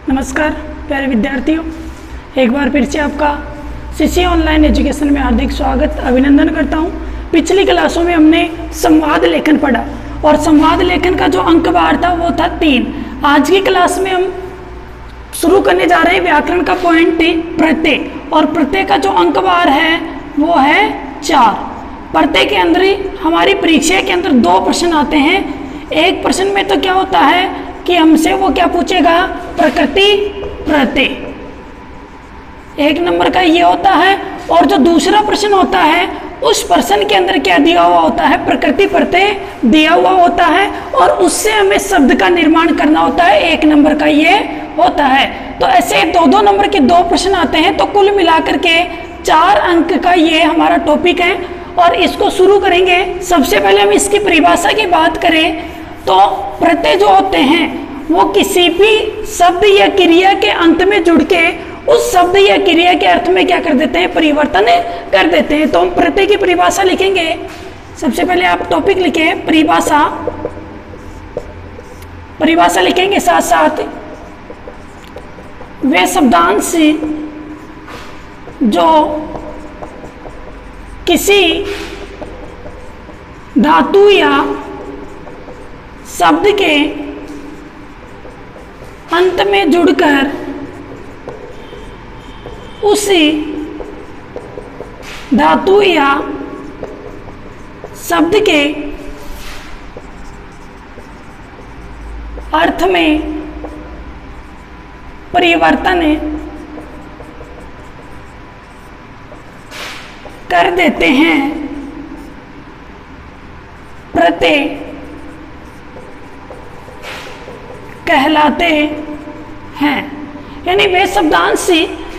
नमस्कार प्यारे विद्यार्थियों, एक बार फिर से आपका सीसी ऑनलाइन एजुकेशन में हार्दिक स्वागत अभिनंदन करता हूं। पिछली क्लासों में हमने संवाद लेखन पढ़ा और संवाद लेखन का जो अंकवार था वो था 3। आज की क्लास में हम शुरू करने जा रहे हैं व्याकरण का पॉइंट प्रत्यय, और प्रत्यय का जो अंकवार है वो है 4। प्रत्यय के अंदर ही हमारी परीक्षा के अंदर 2 प्रश्न आते हैं। एक प्रश्न में तो क्या होता है कि हमसे वो क्या पूछेगा, प्रकृति प्रत्यय, 1 नंबर का ये होता है। और जो दूसरा प्रश्न होता है उस प्रश्न के अंदर क्या दिया हुआ होता है, प्रकृति प्रत्यय दिया हुआ होता है और उससे हमें शब्द का निर्माण करना होता है, 1 नंबर का ये होता है। तो ऐसे 2-2 नंबर के 2 प्रश्न आते हैं, तो कुल मिलाकर के 4 अंक का ये हमारा टॉपिक है और इसको शुरू करेंगे। सबसे पहले हम इसकी परिभाषा की बात करें तो प्रत्यय जो होते हैं वो किसी भी शब्द या क्रिया के अंत में जुड़ के उस शब्द या क्रिया के अर्थ में क्या कर देते हैं, परिवर्तन कर देते हैं। तो हम प्रत्यय की परिभाषा लिखेंगे। सबसे पहले आप टॉपिक लिखें परिभाषा, परिभाषा लिखेंगे। साथ साथ वे शब्दांश जो किसी धातु या शब्द के अंत में जुड़कर उसी धातु या शब्द के अर्थ में परिवर्तन कर देते हैं, प्रत्यय कहलाते हैं। यानी वे शब्दांश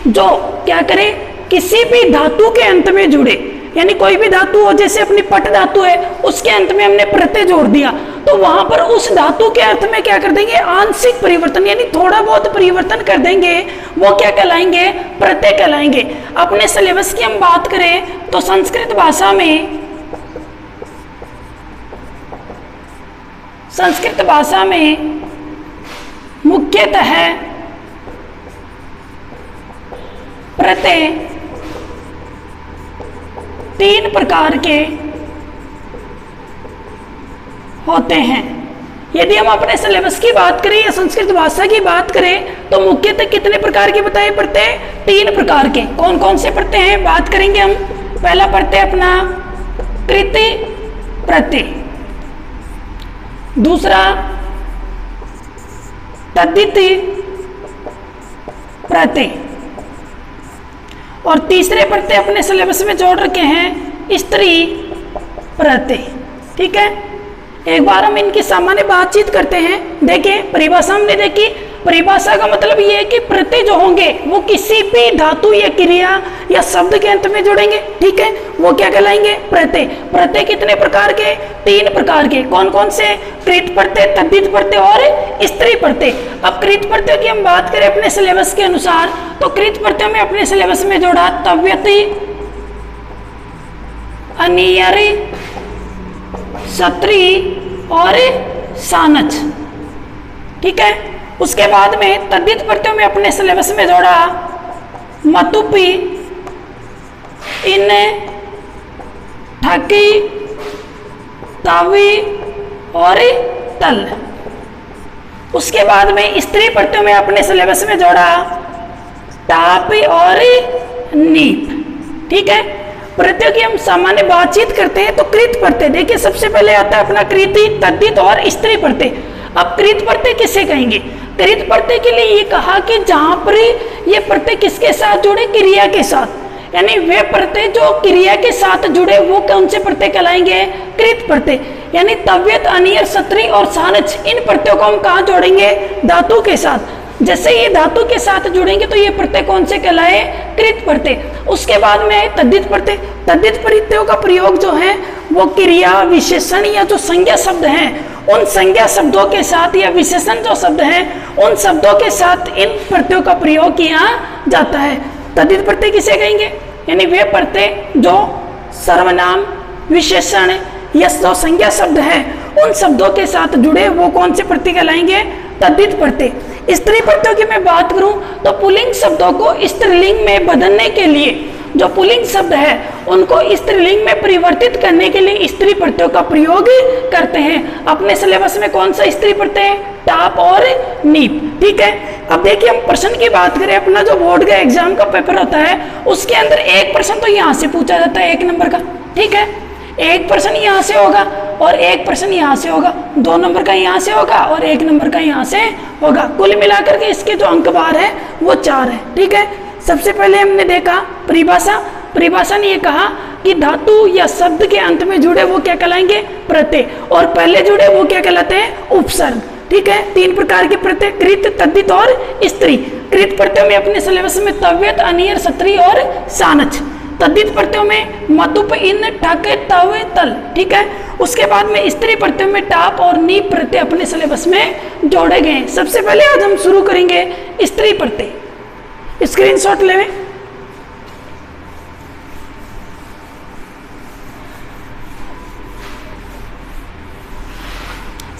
जो क्या करें, किसी भी धातु के अंत में जुड़े, यानी कोई भी धातु हो, जैसे अपनी पट धातु है उसके अंत में हमने प्रत्यय जोड़ दिया तो वहां पर उस धातु के अर्थ में क्या कर देंगे, आंशिक परिवर्तन, यानी थोड़ा बहुत परिवर्तन कर देंगे, वो क्या कहलाएंगे, प्रत्यय कहलाएंगे। अपने सिलेबस की हम बात करें तो संस्कृत भाषा में मुख्यतः प्रत्यय 3 प्रकार के होते हैं। यदि हम अपने सिलेबस की बात करें या संस्कृत भाषा की बात करें तो मुख्यतः कितने प्रकार के बताए, प्रत्यय 3 प्रकार के। कौन कौन से प्रत्यय हैं बात करेंगे हम। पहला प्रत्यय अपना कृति प्रत्यय, दूसरा तद्धित प्रत्यय और तीसरे प्रत्यय अपने सिलेबस में जोड़ रखे हैं स्त्री प्रत्यय। ठीक है, एक बार हम इनकी सामान्य बातचीत करते हैं। देखिए परिभाषा हमने देखी, परिभाषा का मतलब ये है कि प्रत्यय जो होंगे वो किसी भी धातु या क्रिया या शब्द के अंत में जुड़ेंगे। ठीक है, वो क्या कहलाएंगे, प्रत्यय। प्रत्यय कितने प्रकार के, 3 प्रकार के। कौन कौन से, कृत प्रत्यय, तद्धित प्रत्यय और स्त्री प्रत्यय। अब कृत प्रत्यय की हम बात करें अपने सिलेबस के अनुसार तो कृत प्रत्यय में अपने सिलेबस में जोड़ा तव्यति, अनियरि, सत्री और सानच। ठीक है, उसके बाद में तद्धित प्रत्ययों में अपने सिलेबस में जोड़ा मतुपी, इन, ठकी, तावी और तल। उसके बाद में स्त्री प्रत्ययों में अपने सिलेबस में जोड़ा टाप और नीप। ठीक है, प्रत्यय की हम सामान्य बातचीत करते हैं तो कृत प्रत्यय देखिए सबसे पहले आता है अपना कृति, तद्धित और स्त्री प्रत्यय। अब कृत प्रत्यय किसे कहेंगे, कृत प्रत्यय के लिए ये कहा कि जहां पर ये प्रत्यय किसके साथ जुड़े, क्रिया के साथ, यानी वे प्रत्यय जो क्रिया के साथ जुड़े वो कौन से प्रत्यय कहलाएंगे, कृत प्रत्यय। यानी तव्यत, अनियर, सत्री और सानच, इन प्रत्ययों को हम कहाँ जोड़ेंगे, धातु के साथ। जैसे ये धातु के साथ जुड़ेंगे तो ये प्रत्यय कौन से कहलाए, कृत प्रत्यय। उसके बाद में तद्धित प्रत्यय। तद्धित प्रत्ययों का प्रयोग जो है वो क्रिया, विशेषण या जो संज्ञा शब्द हैं उन संज्ञा शब्दों के साथ या विशेषण जो शब्द हैं उन शब्दों के साथ इन प्रत्ययों का प्रयोग किया जाता है। तद्धित प्रत्यय किसे कहेंगे, यानी वे प्रत्यय जो सर्वनाम, विशेषण या जो संज्ञा शब्द है उन शब्दों के साथ जुड़े वो कौन से प्रत्यय कहलाएंगे, तद्धित प्रत्यय। स्त्री प्रत्ययों की मैं बात करूं तो पुल्लिंग शब्दों को स्त्रीलिंग में बदलने के लिए, जो पुल्लिंग शब्द है उनको स्त्रीलिंग में परिवर्तित करने के लिए स्त्री प्रत्ययों का प्रयोग करते हैं। अपने सिलेबस में कौन सा स्त्री प्रत्यय है? टाप और नीप। ठीक है, अब देखिए हम प्रश्न की बात करें, अपना जो बोर्ड का एग्जाम का पेपर होता है उसके अंदर एक प्रश्न तो यहाँ से पूछा जाता है 1 नंबर का। ठीक है, एक प्रश्न यहाँ से होगा और एक प्रश्न यहाँ से होगा, 2 नंबर का यहाँ से होगा और 1 नंबर का यहाँ से होगा। कुल मिलाकर के इसके जो अंक बार है वो 4 है। ठीक है, सबसे पहले हमने देखा परिभाषा। परिभाषा ने ये कहा कि धातु या शब्द के अंत में जुड़े वो क्या कहलाएंगे? प्रत्यय, और पहले जुड़े वो क्या कहलाते हैं? उपसर्ग। ठीक है, 3 प्रकार के प्रत्यय, कृत, तद्धित और स्त्री। कृत प्रत्ययों में अपने सिलेबस में तव्यत, अनियर, सत्री और सानच। तद्धित प्रत्ययों में मतुप, इन, ठक, तव, तल। ठीक है, उसके बाद में स्त्री प्रत्ययों में टाप और नीप प्रत्यय अपने सिलेबस में जोड़े गए। सबसे पहले आज हम शुरू करेंगे स्त्री प्रत्यय। स्क्रीनशॉट लें।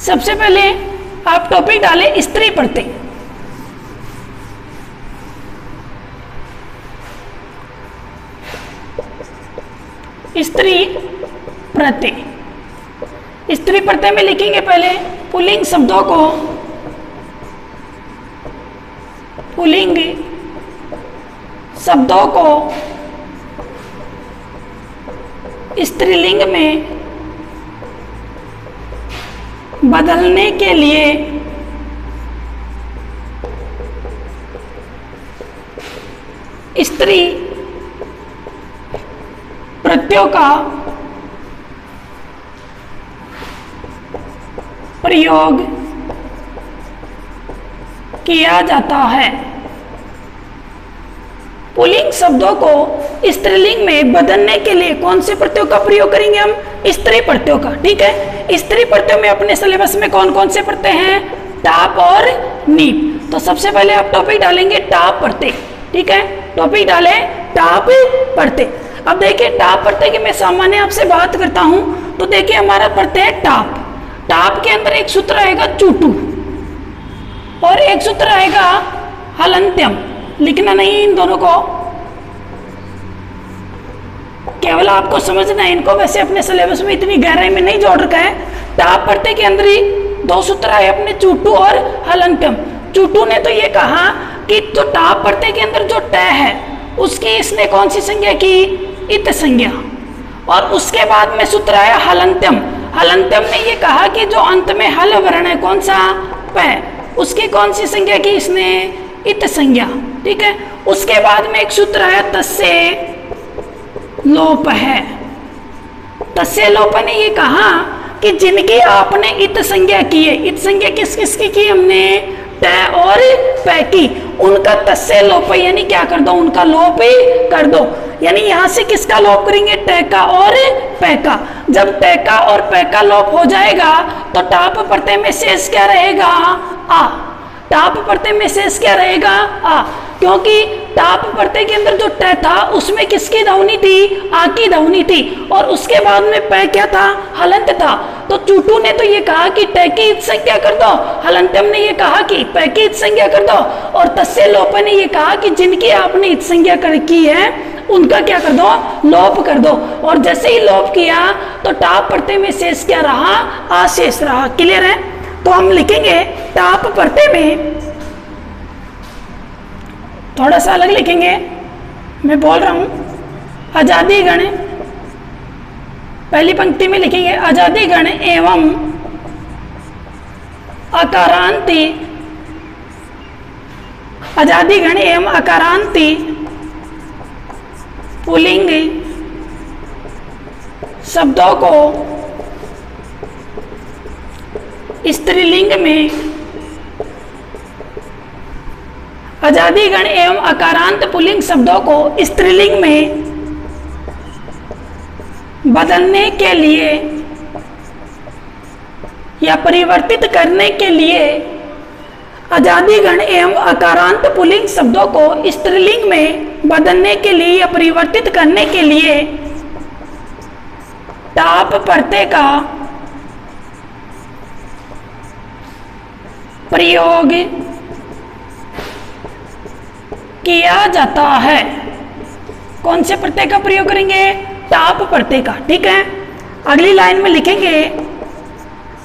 सबसे पहले आप टॉपिक डालें स्त्री प्रत्यय। स्त्री प्रत्यय। स्त्री प्रत्यय में लिखेंगे पहले पुल्लिंग शब्दों को, पुल्लिंग शब्दों को स्त्रीलिंग में बदलने के लिए स्त्री प्रत्ययों का प्रयोग किया जाता है। पुल्लिंग शब्दों को स्त्रीलिंग में बदलने के लिए कौन से प्रत्ययों का प्रयोग करेंगे हम? स्त्री प्रत्ययों का। ठीक है, स्त्री प्रत्ययों में अपने सिलेबस में कौन कौन से प्रत्यय हैं? टाप और नीप। तो सबसे पहले आप टॉपिक डालेंगे टाप प्रत्यय। ठीक है, टॉपिक डालें टाप प्रत्यय। अब देखिए टाप प्रत्यय की मैं सामान्य आपसे बात करता हूं तो देखिए हमारा प्रत्यय है टाप। टाप के अंदर एक सूत्र आएगा चूटू और एक सूत्र आएगा हलंत्यम। लिखना नहीं इन दोनों को, केवल आपको समझना है इनको, वैसे अपने सिलेबस में इतनी गहराई में नहीं जोड़ रखा है। टाप प्रत्यय के अंदर ही 2 सूत्र आए अपने चूटू और हलंत्यम। चूटू ने तो ये कहा कि जो टाप प्रत्यय के अंदर जो ट है उसकी इसने कौन सी संज्ञा की? इत संज्ञा। और उसके बाद में सूत्र आया हलंत्यम। हलंत्यम ने ये कहा कि जो अंत में हल वर्ण है कौन सा? प, उसकी कौन सी संज्ञा की इसने? इत संज्ञा। ठीक है, उसके बाद में एक सूत्र आया तस्य लोप है। तस्य लोप ने ये कहा कि जिनकी आपने इत संज्ञा की है, इत संज्ञा किस किस की की हमने? ट और प की, उनका तस्य लोप यानी क्या कर दो? उनका लोप कर दो। यानी यहां से किसका लोप करेंगे? ट का और प का। जब ट का और प का लोप हो जाएगा तो टाप प्रत्यय में शेष क्या रहेगा? आ। टाप प्रत्यय में शेष क्या रहेगा? आ, क्योंकि टाप प्रत्यय के अंदर जो ट था उसमें किसकी ध्वनि थी? आ की ध्वनि थी, और उसके बाद में प क्या था? हलंत था। तो चूटू ने तो ये कहा कि ट की इत संज्ञा कर दो, हलंत्यम ने ये कहा कि प की इत संज्ञा कर दो, और तस्य लोप ने ये कहा कि जिनकी आपने इत संज्ञा कर की है उनका क्या कर दो? लोप कर दो। और जैसे ही लोप किया तो टाप प्रत्यय में शेष क्या रहा? आ शेष रहा। क्लियर है? तो हम लिखेंगे टाप प्रत्यय में, थोड़ा सा अलग लिखेंगे, मैं बोल रहा हूं आजादी गण। पहली पंक्ति में लिखेंगे आजादी गण एवं अकारांति, आजादी गण एवं अकारांति पुल्लिंग शब्दों को स्त्रीलिंग में, आजादी गण एवं अकारांत पुल्लिंग शब्दों को स्त्रीलिंग में बदलने के लिए या परिवर्तित करने के लिए, आजादी गण एवं अकारांत पुल्लिंग शब्दों को स्त्रीलिंग में बदलने के लिए या परिवर्तित करने के लिए टाप प्रत्यय का प्रयोग किया जाता है। कौन से प्रत्यय का प्रयोग करेंगे? टाप प्रत्यय का। ठीक है, अगली लाइन में लिखेंगे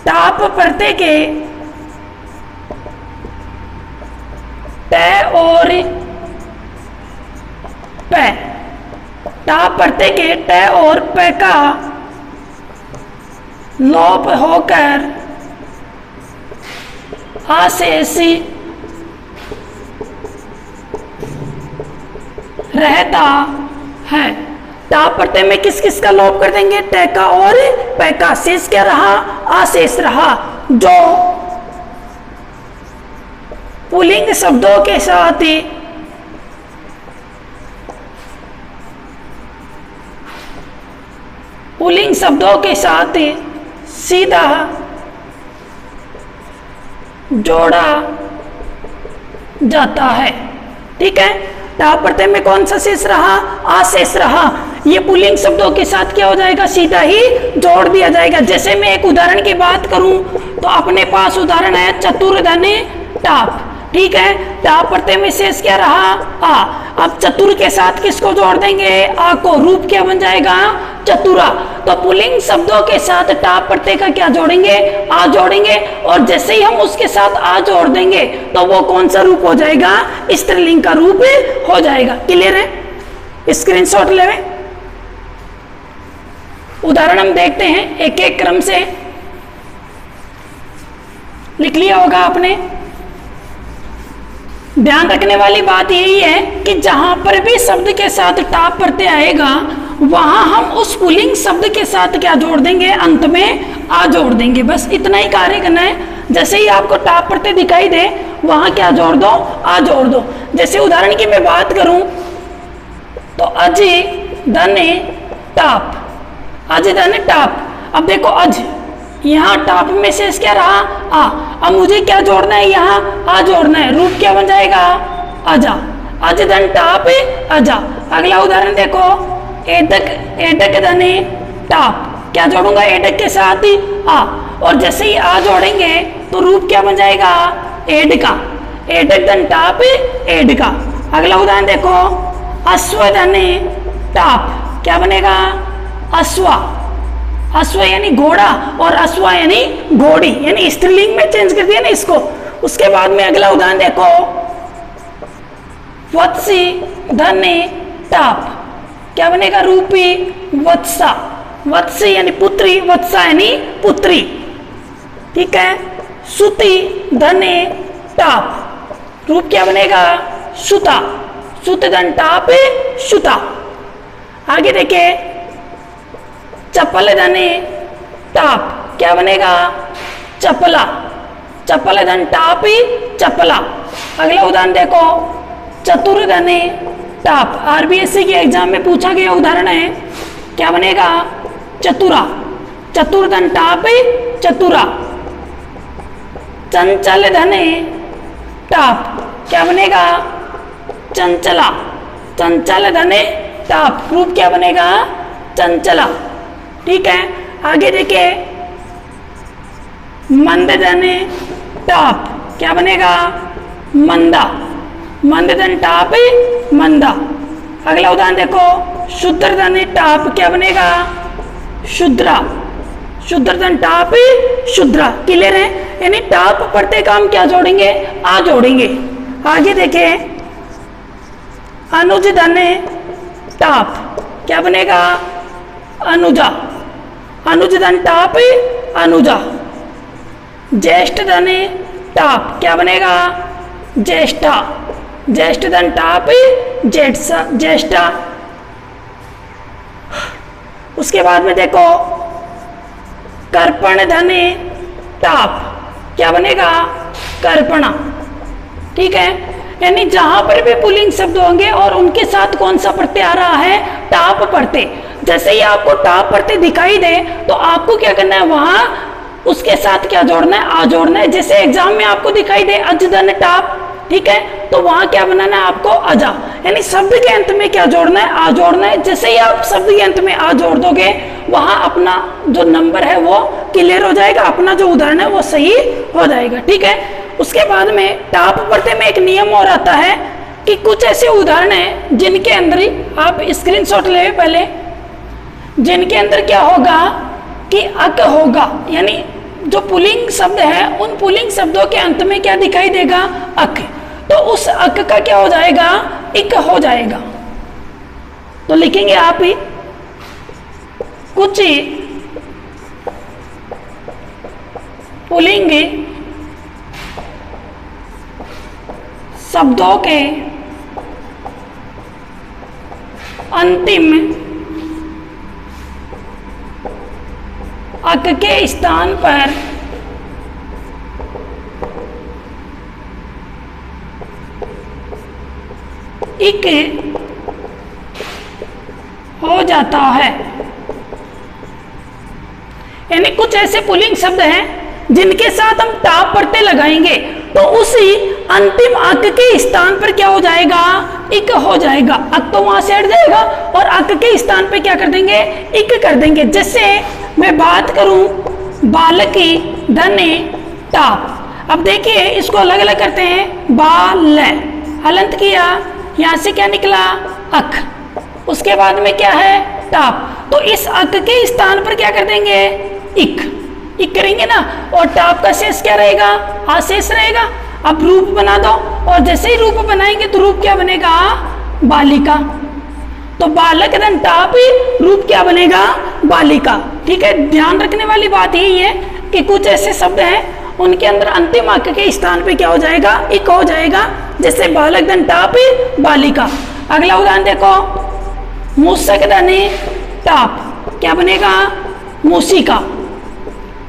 टाप प्रत्यय के ट और प, टाप प्रत्यय के ट और प का लोप होकर अशेष रहता है। टाप प्रत्यय में किस किस का लोप कर देंगे? ट का और प का। शेष क्या रहा? अशेष रहा, जो पुल्लिंग शब्दों के साथ पुल्लिंग शब्दों के साथ सीधा जोड़ा जाता है। ठीक है, टाप प्रत्यय में कौन सा शेष रहा? अशेष रहा। ये पुल्लिंग शब्दों के साथ क्या हो जाएगा? सीधा ही जोड़ दिया जाएगा। जैसे मैं एक उदाहरण की बात करूं तो अपने पास उदाहरण है चतुर्धनी टाप। ठीक है, टाप प्रत्यय में शेष क्या रहा? आ। अब चतुर के साथ किसको जोड़ देंगे? आ को। रूप क्या बन जाएगा? चतुरा। तो पुल्लिंग शब्दों के साथ टाप प्रत्यय का क्या जोड़ेंगे? आ जोड़ेंगे। और जैसे ही हम उसके साथ आ जोड़ देंगे तो वो कौन सा रूप हो जाएगा? स्त्रीलिंग का रूप हो जाएगा। क्लियर है? स्क्रीनशॉट ले। उदाहरण हम देखते हैं, एक एक क्रम से लिख लिया होगा आपने। ध्यान रखने वाली बात यही है कि जहां पर भी शब्द के साथ टाप प्रत्यय आएगा वहां हम उस पुल्लिंग शब्द के साथ क्या जोड़ देंगे? अंत में आ जोड़ देंगे। बस इतना ही कार्य करना है। जैसे ही आपको टाप प्रत्यय दिखाई दे वहां क्या जोड़ दो? आ जोड़ दो। जैसे उदाहरण की मैं बात करूं तो अज धन टाप, अज धन टाप। अब देखो अज, यहाँ टाप में शेष क्या रहा? आ। अब मुझे क्या जोड़ना है? यहाँ आ जोड़ना है। रूप क्या बन जाएगा? अजा। अज धन टाप अजा। अगला उदाहरण देखो, एडक, एडक धने टाप। क्या जोड़ूंगा? एडक के साथ ही आ। और जैसे ही आ जोड़ेंगे तो रूप क्या बन जाएगा? एड का। एडक धन टाप एड का। अगला उदाहरण देखो, अश्व धने टाप। क्या बनेगा? अश्वा। अश्व यानी घोड़ा और अश्वा यानी घोड़ी, यानी स्त्रीलिंग में चेंज कर दिया ना इसको। उसके बाद में अगला उदाहरण देखो, वत्सी धने टाप। क्या बनेगा? रूपी वत्सा। वत्सी यानी पुत्री, वत्सा यानी पुत्री। ठीक है, सुति धने टाप। रूप क्या बनेगा? सुता। सुत धन टाप सुता। आगे देखे, चप्पल धने टाप। क्या बनेगा? चपला। चप्पल धन टाप चपला। अगला उदाहरण देखो, चतुर धने टाप। आरबीएससी के एग्जाम में पूछा गया उदाहरण है। क्या बनेगा? चतुरा। चतुर धन टाप चतुरा। चंचल धने टाप। क्या बनेगा? चंचला। चंचल धने टाप। रूप क्या बनेगा? चंचला। ठीक है, आगे देखिए, मंद धने टाप। क्या बनेगा? मंदा। मंद धन टाप मंदा। अगला उदाहरण देखो, शूद्र धने टाप। क्या बनेगा? शूद्रा। शूद्र धन टाप शूद्रा। क्लियर है? यानी टाप प्रत्यय का हम क्या जोड़ेंगे? आ जोड़ेंगे। आगे देखे, अनुज धने टाप। क्या बनेगा? अनुजा। अनुज धन टाप अनुजा। ज्येष्ठ धने टाप। क्या बनेगा? ज्येष्ठा। ज्येष्ठ धन टाप ज्येष्ठा। उसके बाद में देखो, कर्पण धने टाप। क्या बनेगा? कर्पणा। ठीक है, यानी जहां पर भी पुल्लिंग शब्द होंगे और उनके साथ कौन सा प्रत्यय आ रहा है? टाप प्रत्यय। जैसे ही आपको टाप प्रत्यय दिखाई दे तो आपको क्या करना है? वहां उसके साथ क्या जोड़ना है? आ जोड़ना है। जैसे एग्जाम में आपको दिखाई दे अज धन टाप, ठीक है, तो वहां क्या बनाना है आपको? अजा। यानी शब्द के अंत में क्या जोड़ना है? आ जोड़ना है। जैसे ही आप शब्द के अंत में आ जोड़ दोगे वहां अपना जो नंबर है वो क्लियर हो जाएगा, अपना जो उदाहरण है वो सही हो जाएगा। ठीक है, उसके बाद में टाप प्रत्यय में एक नियम और आता है। कि कुछ ऐसे उदाहरण हैं जिनके अंदर ही आप स्क्रीनशॉट ले पहले, जिनके अंदर क्या होगा कि अक होगा, यानी जो पुल्लिंग शब्द है उन पुल्लिंग शब्दों के अंत में क्या दिखाई देगा, अक। तो उस अक का क्या हो जाएगा, इक हो जाएगा। तो लिखेंगे आप ही कुछ पुल्लिंग शब्दों के अंतिम अक के स्थान पर इक हो जाता है। यानी कुछ ऐसे पुल्लिंग शब्द हैं जिनके साथ हम टाप प्रत्यय लगाएंगे तो उसी अंतिम अक के स्थान पर क्या हो जाएगा, इक हो जाएगा। अक तो वहां से हट जाएगा और अक के स्थान पे क्या कर देंगे, इक कर देंगे। जैसे मैं बात करूं बालकी धने टाप, अब देखिए इसको अलग अलग करते हैं। बाल हलंत किया, यहां से क्या निकला, अक, उसके बाद में क्या है, टाप। तो इस अक के स्थान पर क्या कर देंगे, इक करेंगे ना, और टाप का शेष क्या रहेगा, आशेष रहेगा। अब रूप बना दो, और जैसे ही रूप बनाएंगे तो रूप क्या बनेगा, बालिका। तो बालक धन टाप, रूप क्या बनेगा, बालिका। ठीक है, ध्यान रखने वाली बात यही है कि कुछ ऐसे शब्द हैं उनके अंदर अंतिम अक के स्थान पे क्या हो जाएगा, इक हो जाएगा। जैसे बालक धन टाप, बालिका। अगला उदाहरण देखो, मूसक धने टाप, क्या बनेगा, मूसिका।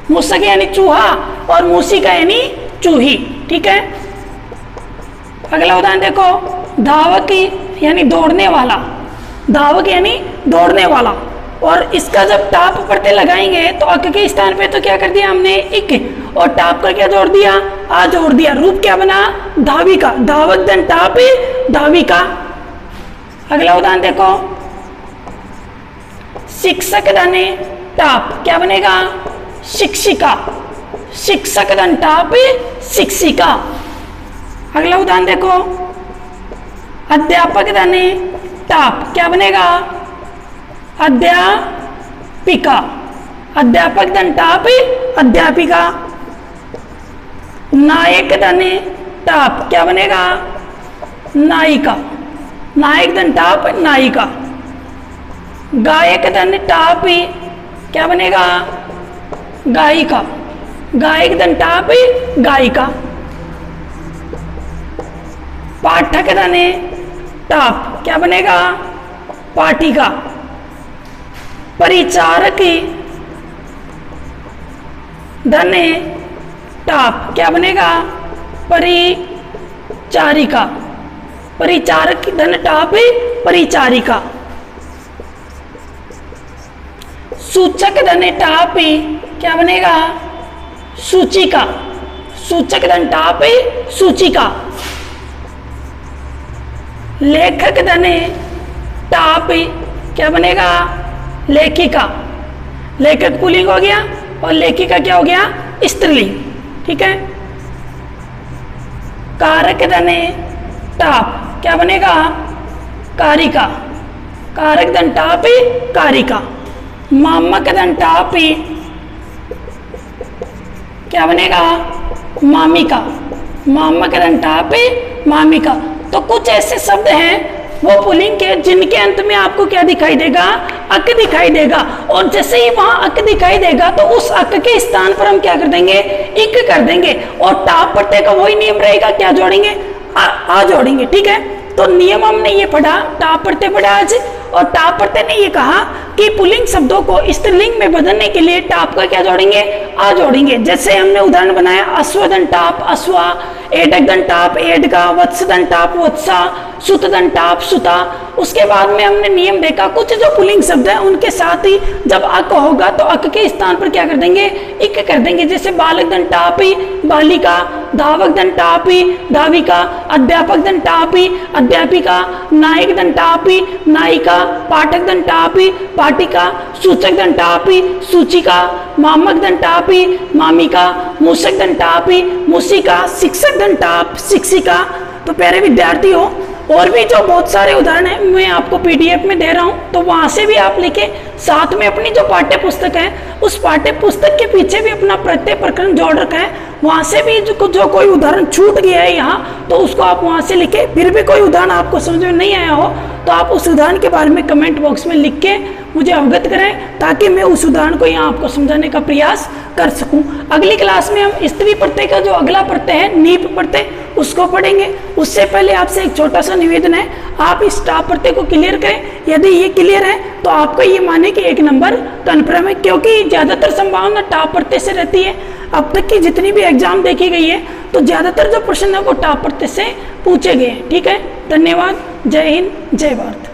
मूसक यानी चूहा और मूसिका यानी चूही। ठीक है, अगला उदाहरण देखो, धावक यानी दौड़ने वाला, धावक यानी दौड़ने वाला। और इसका जब टाप प्रत्यय लगाएंगे तो अक के स्थान पे तो क्या कर दिया हमने, इक, और टाप का क्या जोड़ दिया, आ जोड़ दिया। रूप क्या बना, धाविका। धावक धन टाप, धाविका। अगला उदाहरण देखो, शिक्षक धने टाप, क्या बनेगा, शिक्षिका। शिक्षक धन टाप, शिक्षिका। अगला उदाहरण देखो, अध्यापक धने टाप, क्या बनेगा, अध्यापिका। अध्यापक धन टाप, अध्यापिका। नायक धने टाप, क्या बनेगा, नायिका। नायक धन टाप, नायिका। गायक धन टाप, क्या बनेगा, गायिका। गायक धन टाप, गायिका। पाठक धने टाप, क्या बनेगा, पाठिका। परिचारक धने टाप, क्या बनेगा, परिचारिका। परिचारक धन टाप, परिचारिका। सूचक धने टाप, क्या बनेगा, सूचिका। सूचक धन टाप, सूचिका। लेखक धने टाप, क्या बनेगा, लेखिका। लेखक पुल्लिंग हो गया और लेखिका क्या हो गया, स्त्रीलिंग। ठीक है, कारक धने टाप, क्या बनेगा, कारिका। कारक धन टाप, कारिका। मामक धन टाप, क्या बनेगा, मामिका। मामक धन टाप, मामिका। तो कुछ ऐसे शब्द हैं वो पुल्लिंग के जिनके अंत में आपको क्या दिखाई देगा, अक दिखाई देगा। और जैसे ही वहां अक दिखाई देगा तो उस अक के स्थान पर हम क्या कर देंगे, इक कर देंगे। और टाप प्रत्यय का वही नियम रहेगा, क्या जोड़ेंगे, आ जोड़ेंगे। ठीक है, तो नियम हमने ये पढ़ा, टाप प्रत्यय पढ़ा आज। और टाप प्रत्यय ने ये कहा कि पुल्लिंग शब्दों को स्त्रीलिंग में बदलने के लिए टाप का क्या जोड़ेंगे, आ जोड़ेंगे। जैसे हमने उदाहरण बनाया, अश्वधन टाप, अश्वा। एडक धन टाप, एडका। वत्सधन टाप, वत्सा। सुतधन टाप, सुता। उसके बाद में हमने नियम देखा, कुछ जो पुल्लिंग शब्द है उनके साथ ही जब अक होगा तो अक के स्थान पर क्या कर देंगे, इक कर देंगे। जैसे बालक धन टापी, बालिका। धावक धन टापी, धाविका। अध्यापक धन टापी, अध्यापिका। नायक धन टापी, नायिका। पाठक धन टापी, पाठिका। सूचक धन टापी, सूचिका। मामक धन टापी, मामिका। मूसक धन टापी, मूसिका। शिक्षक धन टाप, शिक्षिका। तो प्यारे विद्यार्थियों, और भी जो बहुत सारे उदाहरण हैं मैं आपको पीडीएफ में दे रहा हूं, तो वहां से भी आप लिखे। साथ में अपनी जो पाठ्य पुस्तक है उस पाठ्य पुस्तक के पीछे भी अपना प्रत्येक प्रकरण जोड़ रखा है, वहां से भी जो कोई उदाहरण छूट गया है यहाँ तो उसको आप वहां से लिखे। फिर भी कोई उदाहरण आपको समझ में नहीं आया हो तो आप उस उदाहरण के बारे में कमेंट बॉक्स में लिख के मुझे अवगत करें, ताकि मैं उस उदाहरण को यहाँ आपको समझाने का प्रयास कर सकूं। अगली क्लास में हम स्त्री प्रत्यय का जो अगला प्रत्यय है नीप प्रत्यय उसको पढ़ेंगे। उससे पहले आपसे एक छोटा सा निवेदन है, आप इस स्टाफ प्रत्यय को क्लियर करें। यदि ये क्लियर है तो आपको ये माने कि 1 नंबर कन्फर्म है, क्योंकि ज़्यादातर संभावना टाप प्रत्यय से रहती है। अब तक की जितनी भी एग्जाम देखी गई है तो ज़्यादातर जो प्रश्न है वो टाप प्रत्यय से पूछे गए हैं। ठीक है, धन्यवाद। जय हिंद, जय भारत।